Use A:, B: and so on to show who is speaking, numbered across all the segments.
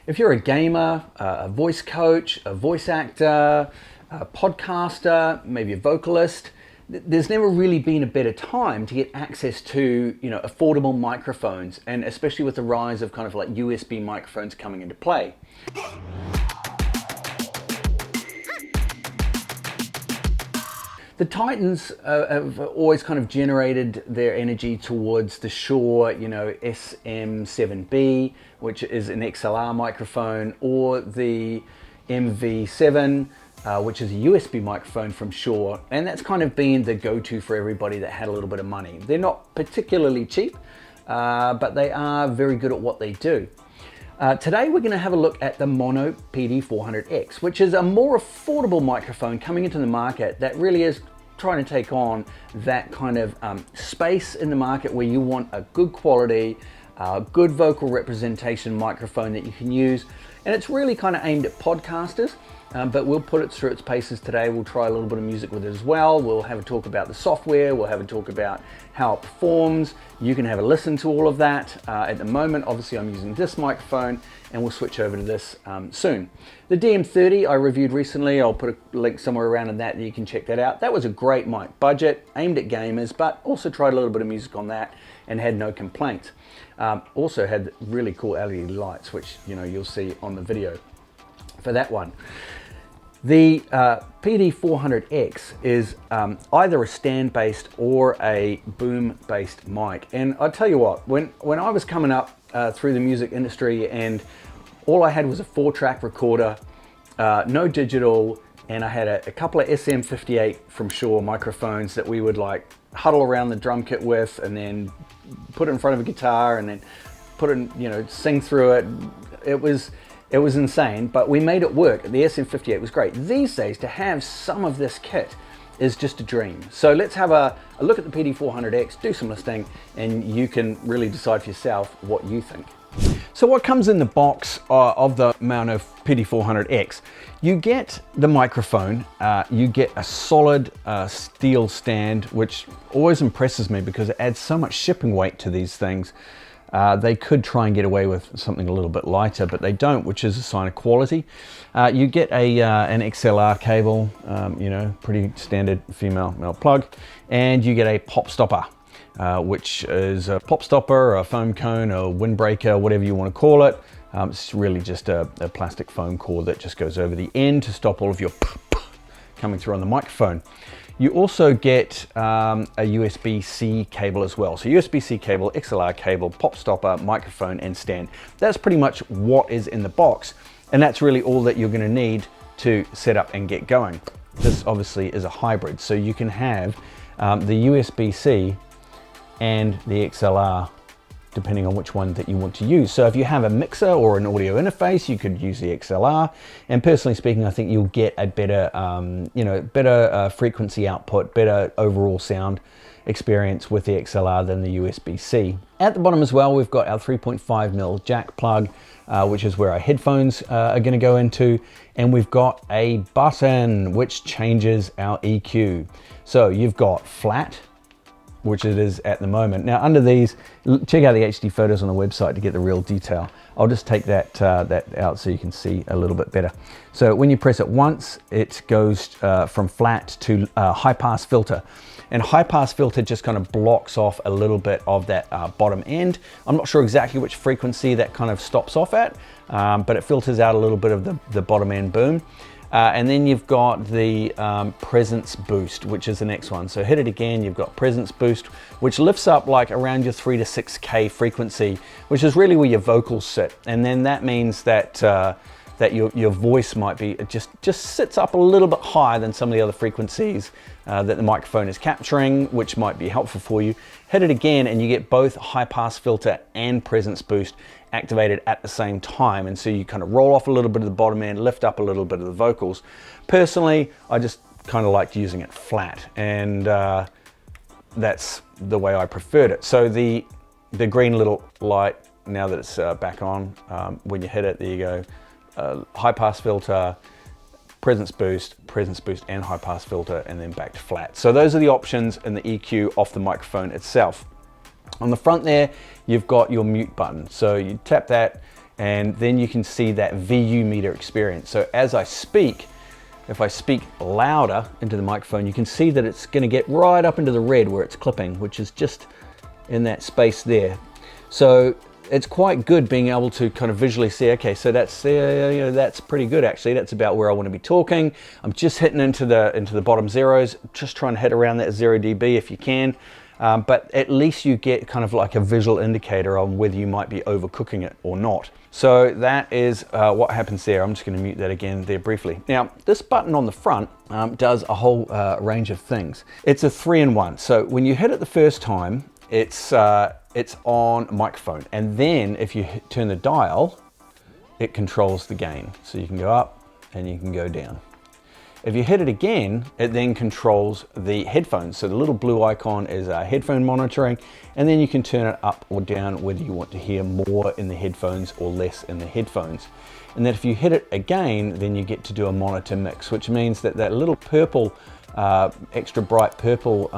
A: If you're a gamer, a voice coach, a voice actor, a podcaster, maybe a vocalist, there's never really been a better time to get access to, affordable microphones, and especially with the rise of kind of like USB microphones coming into play. The Titans have always kind of generated their energy towards the Shure, SM7B, which is an XLR microphone, or the MV7, which is a USB microphone from Shure, and that's kind of been the go-to for everybody that had a little bit of money. They're not particularly cheap, but they are very good at what they do. Today we're going to have a look at the Maono PD400x, which is a more affordable microphone coming into the market that really is trying to take on that kind of space in the market where you want a good quality, good vocal representation microphone that you can use. And it's really kind of aimed at podcasters, but we'll put it through its paces today. We'll try a little bit of music with it as well. We'll have a talk about the software. We'll have a talk about how it performs. You can have a listen to all of that. At the moment, obviously I'm using this microphone, and we'll switch over to this soon. The DM30 I reviewed recently. I'll put a link somewhere around in that you can check that out. That was a great mic, budget, aimed at gamers, but also tried a little bit of music on that and had no complaints. Also had really cool LED lights, which you'll see on the video for that one. The PD400x is either a stand-based or a boom-based mic. And I'll tell you what, when I was coming up through the music industry and all I had was a 4-track recorder, no digital, and I had a couple of SM58 from Shure microphones that we would like huddle around the drum kit with, and then put it in front of a guitar, and then put it, sing through it. It was insane, but we made it work. The SM58 was great. These days, to have some of this kit is just a dream. So let's have a look at the PD400x, do some listening, and you can really decide for yourself what you think. So what comes in the box of the Maono PD400x? You get the microphone, you get a solid steel stand, which always impresses me because it adds so much shipping weight to these things. They could try and get away with something a little bit lighter, but they don't, which is a sign of quality. You get an XLR cable, pretty standard female male plug, and you get a pop stopper, which is a pop stopper, a foam cone, a windbreaker, whatever you want to call it. It's really just a plastic foam cord that just goes over the end to stop all of your coming through on the microphone. You also get a USB-C cable as well. So USB-C cable, XLR cable, pop stopper, microphone, and stand. That's pretty much what is in the box, and that's really all that you're going to need to set up and get going. This obviously is a hybrid, so you can have the USB-C and the XLR depending on which one that you want to use. So if you have a mixer or an audio interface, you could use the XLR. And personally speaking, I think you'll get a better, better frequency output, better overall sound experience with the XLR than the USB-C. At the bottom as well, we've got our 3.5mm jack plug, which is where our headphones are going to go into. And we've got a button which changes our EQ. So you've got flat, which it is at the moment. Now under these, check out the HD photos on the website to get the real detail. I'll just take that out so you can see a little bit better. So when you press it once, it goes from flat to high pass filter. And high pass filter just kind of blocks off a little bit of that bottom end. I'm not sure exactly which frequency that kind of stops off at, but it filters out a little bit of the bottom end boom. And then you've got the presence boost, which is the next one. So hit it again, you've got presence boost, which lifts up like around your 3 to 6K frequency, which is really where your vocals sit. And then that means that that your voice might be, it just sits up a little bit higher than some of the other frequencies that the microphone is capturing, which might be helpful for you. Hit it again and you get both high pass filter and presence boost activated at the same time, and so you kind of roll off a little bit of the bottom end, lift up a little bit of the vocals. Personally, I just kind of liked using it flat, and that's the way I preferred it. So the green little light, now that it's back on, when you hit it, there you go, high pass filter, presence boost, and high pass filter, and then back to flat. So those are the options in the EQ off the microphone itself. On the front there, you've got your mute button. So you tap that and then you can see that VU meter experience. So as I speak, if I speak louder into the microphone, you can see that it's going to get right up into the red where it's clipping, which is just in that space there. So it's quite good being able to kind of visually see, okay, so that's that's pretty good actually. That's about where I want to be talking. I'm just hitting into the bottom zeros, just trying to hit around that 0 dB if you can. But at least you get kind of like a visual indicator on whether you might be overcooking it or not. So that is what happens there. I'm just going to mute that again there briefly. Now, this button on the front does a whole range of things. It's a 3-in-1. So when you hit it the first time, it's on microphone. And then if you turn the dial, it controls the gain. So you can go up and you can go down. If you hit it again, it then controls the headphones. So the little blue icon is headphone monitoring, and then you can turn it up or down whether you want to hear more in the headphones or less in the headphones. And then if you hit it again, then you get to do a monitor mix, which means that that little purple, extra bright purple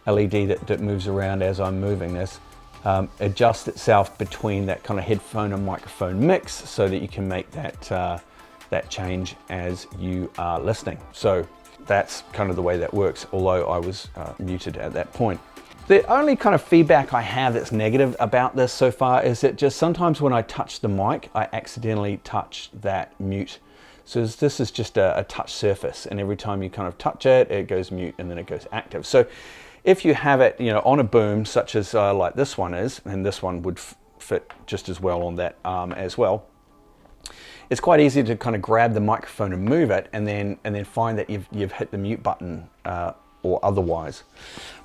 A: LED that moves around as I'm moving this, adjusts itself between that kind of headphone and microphone mix so that you can make that change as you are listening. So that's kind of the way that works, although I was muted at that point. The only kind of feedback I have that's negative about this so far is that just sometimes when I touch the mic, I accidentally touch that mute. So this is just a touch surface, and every time you kind of touch it, it goes mute and then it goes active. So if you have it, on a boom, such as like this one is, and this one would fit just as well on that arm as well, it's quite easy to kind of grab the microphone and move it, and then find that you've hit the mute button or otherwise.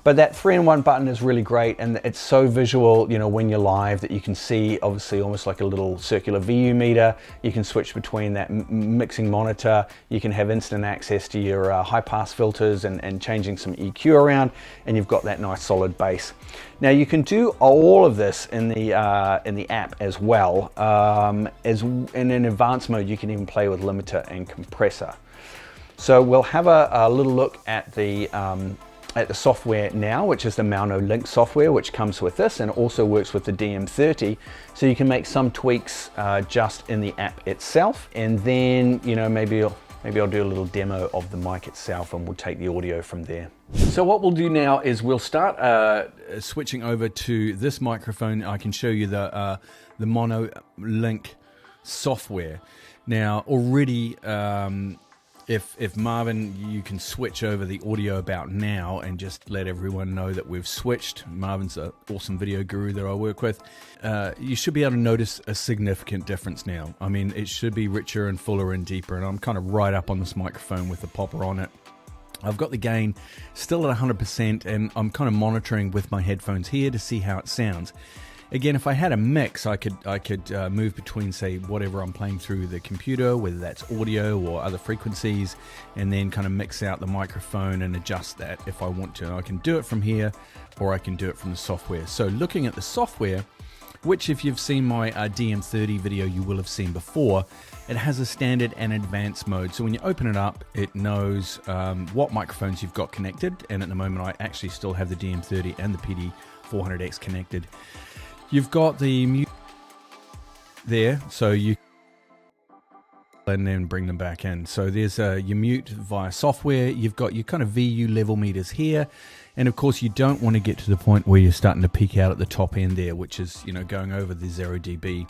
A: But that 3-in-1 button is really great, and it's so visual, when you're live, that you can see obviously almost like a little circular VU meter. You can switch between that mixing monitor. You can have instant access to your high pass filters and changing some EQ around, and you've got that nice solid bass. Now you can do all of this in the app as well. As in an advanced mode, you can even play with limiter and compressor. So we'll have a little look at the software now, which is the Maono Link software, which comes with this and also works with the DM30. So you can make some tweaks just in the app itself, and then maybe I'll do a little demo of the mic itself, and we'll take the audio from there. So what we'll do now is we'll start switching over to this microphone. I can show you the Maono Link software. Now already, if Marvin, you can switch over the audio about now and just let everyone know that we've switched. Marvin's an awesome video guru that I work with. You should be able to notice a significant difference now. I mean, it should be richer and fuller and deeper, and I'm kind of right up on this microphone with the popper on it. I've got the gain still at 100%, and I'm kind of monitoring with my headphones here to see how it sounds. Again, if I had a mix, I could move between, say, whatever I'm playing through the computer, whether that's audio or other frequencies, and then kind of mix out the microphone and adjust that if I want to. I can do it from here, or I can do it from the software. So looking at the software, which if you've seen my DM30 video, you will have seen before, it has a standard and advanced mode. So when you open it up, it knows what microphones you've got connected, and at the moment I actually still have the DM30 and the PD400x connected. You've got the mute there, so you and then bring them back in. So there's your mute via software. You've got your kind of VU level meters here, and of course you don't want to get to the point where you're starting to peak out at the top end there, which is going over the 0 dB.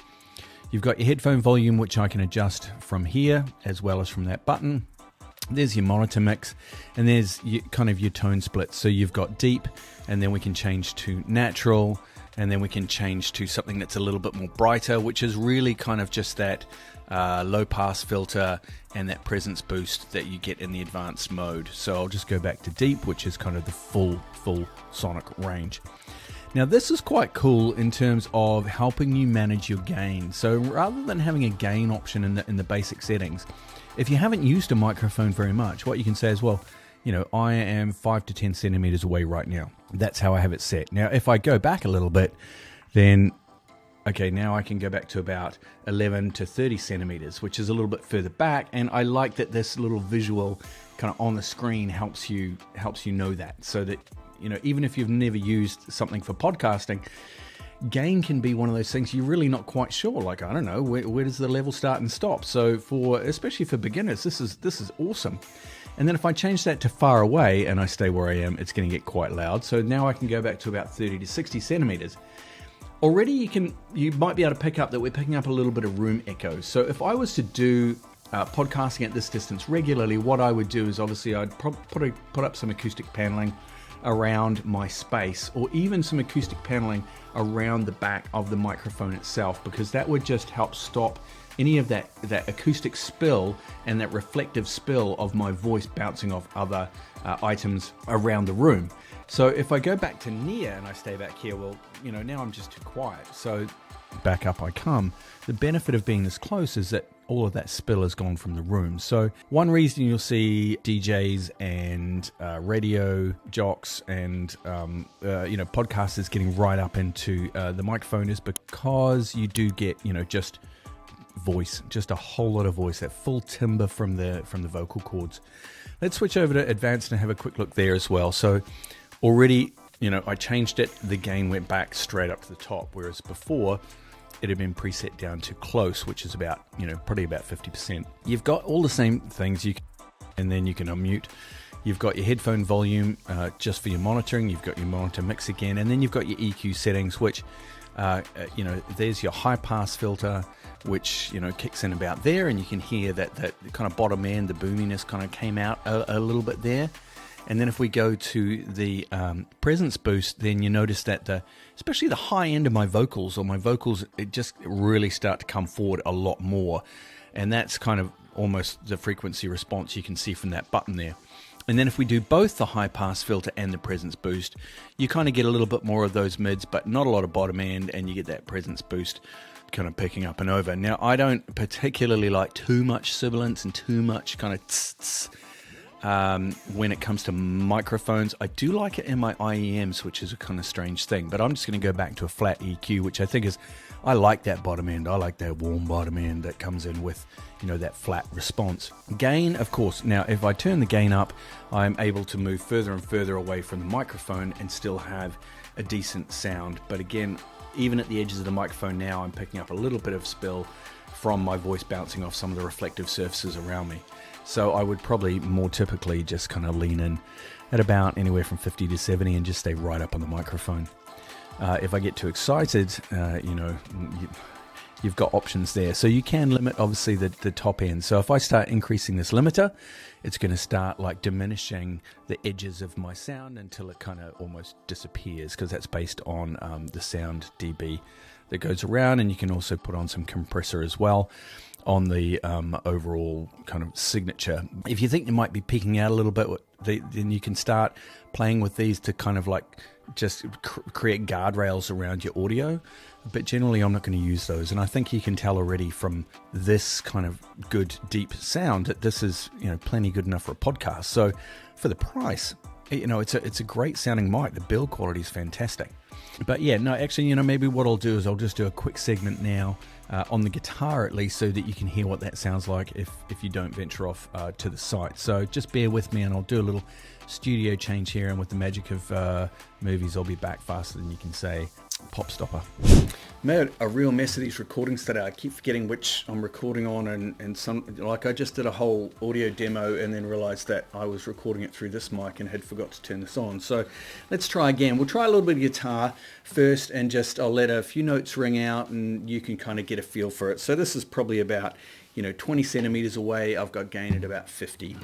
A: You've got your headphone volume, which I can adjust from here as well as from that button. There's your monitor mix, and there's kind of your tone split. So you've got deep, and then we can change to natural, and then we can change to something that's a little bit more brighter, which is really kind of just that low pass filter and that presence boost that you get in the advanced mode. So I'll just go back to deep, which is kind of the full sonic range. Now this is quite cool in terms of helping you manage your gain. So rather than having a gain option in the basic settings, if you haven't used a microphone very much, what you can say is, well, I am 5 to 10 centimeters away right now. That's how I have it set. Now, if I go back a little bit, then, okay, now I can go back to about 11 to 30 centimeters, which is a little bit further back. And I like that this little visual kind of on the screen helps you know that, so that, even if you've never used something for podcasting, gain can be one of those things you're really not quite sure. Like, I don't know, where does the level start and stop? So especially for beginners, this is awesome. And then if I change that to far away and I stay where I am, it's going to get quite loud. So now I can go back to about 30 to 60 centimeters. Already you might be able to pick up that we're picking up a little bit of room echo. So if I was to do podcasting at this distance regularly, what I would do is obviously I'd put up some acoustic paneling around my space, or even some acoustic paneling around the back of the microphone itself, because that would just help stop any of that acoustic spill and that reflective spill of my voice bouncing off other items around the room. So if I go back to near and I stay back here, well, now I'm just too quiet. So back up I come. The benefit of being this close is that all of that spill is gone from the room. So one reason you'll see DJs and radio jocks and podcasters getting right up into the microphone is because you do get just voice, just a whole lot of voice, that full timbre from the vocal cords. Let's switch over to advanced and have a quick look there as well. So already, I changed it. The gain went back straight up to the top, whereas before it had been preset down to close, which is about, probably about 50%. You've got all the same things, and then you can unmute. You've got your headphone volume just for your monitoring. You've got your monitor mix again, and then you've got your EQ settings, which, there's your high pass filter, which, kicks in about there, and you can hear that kind of bottom end, the boominess kind of came out a little bit there. And then if we go to the presence boost, then you notice that especially the high end of my vocals, it just really start to come forward a lot more. And that's kind of almost the frequency response you can see from that button there. And then if we do both the high pass filter and the presence boost, you kind of get a little bit more of those mids, but not a lot of bottom end, and you get that presence boost kind of picking up and over. Now, I don't particularly like too much sibilance and too much kind of tss. When it comes to microphones, I do like it in my IEMs, which is a kind of strange thing, but I'm just going to go back to a flat EQ, which I think I like that bottom end. I like that warm bottom end that comes in with, that flat response. Gain, of course. Now, if I turn the gain up, I'm able to move further and further away from the microphone and still have a decent sound. But again, even at the edges of the microphone now, I'm picking up a little bit of spill from my voice bouncing off some of the reflective surfaces around me. So I would probably more typically just kind of lean in at about anywhere from 50 to 70 and just stay right up on the microphone. If I get too excited, you've got options there. So you can limit, obviously, the top end. So if I start increasing this limiter, it's going to start like diminishing the edges of my sound until it kind of almost disappears, because that's based on the sound dB that goes around. And you can also put on some compressor as well on the overall kind of signature. If you think you might be peaking out a little bit, then you can start playing with these to kind of like just create guardrails around your audio. But generally, I'm not going to use those. And I think you can tell already from this kind of good, deep sound that this is, plenty good enough for a podcast. So for the price, it's a great sounding mic. The build quality is fantastic. But yeah, no, actually, maybe what I'll do is I'll just do a quick segment now on the guitar, at least, so that you can hear what that sounds like if you don't venture off to the site. So just bear with me, and I'll do a little studio change here, and with the magic of movies, I'll be back faster than you can say. Pop stopper. Made a real mess of these recordings today. I keep forgetting which I'm recording on, and some, like, I just did a whole audio demo and then realized that I was recording it through this mic and had forgot to turn this on. So let's try again. We'll try a little bit of guitar first, and I'll let a few notes ring out and you can kind of get a feel for it. So this is probably about 20 centimeters away. I've got gain at about 50.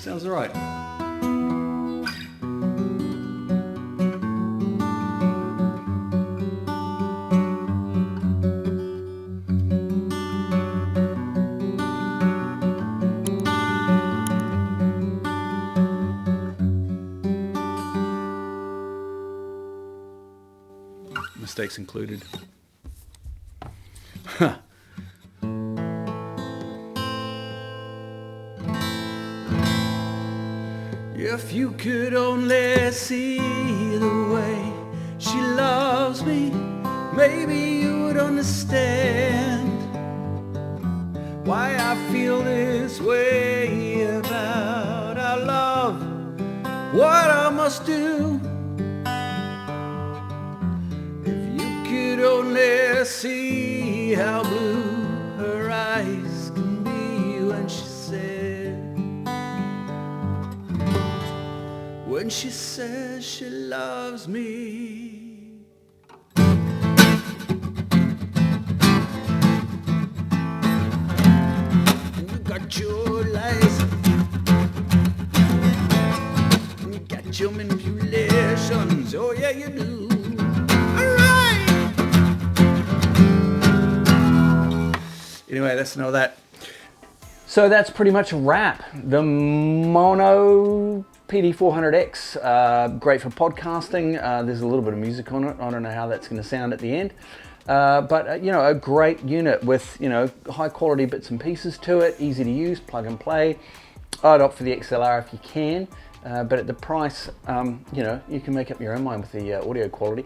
A: Sounds all right. Mistakes included. If you could only see the way she loves me, maybe you would understand why I feel this way about our love, what I must do. If you could only see how blue her eyes can be when she says she loves me. You got your lies, you got your manipulations, oh yeah you do. Alright! Anyway, that's enough of that. So that's pretty much a wrap. The Maono PD400x, great for podcasting. There's a little bit of music on it. I don't know how that's going to sound at the end. But you know, a great unit with, you know, high quality bits and pieces to it, easy to use, plug and play. I'd opt for the XLR if you can, but at the price, you know, you can make up your own mind with the audio quality.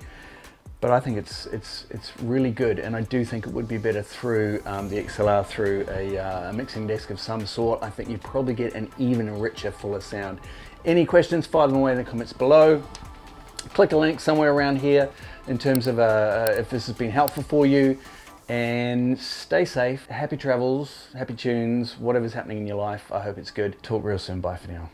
A: But I think it's really good, and I do think it would be better through the XLR through a mixing desk of some sort. I think you probably get an even richer, fuller sound. Any questions, fire them away in the comments below. Click a link somewhere around here in terms of if this has been helpful for you. And stay safe, happy travels, happy tunes, whatever's happening in your life. I hope it's good. Talk real soon. Bye for now.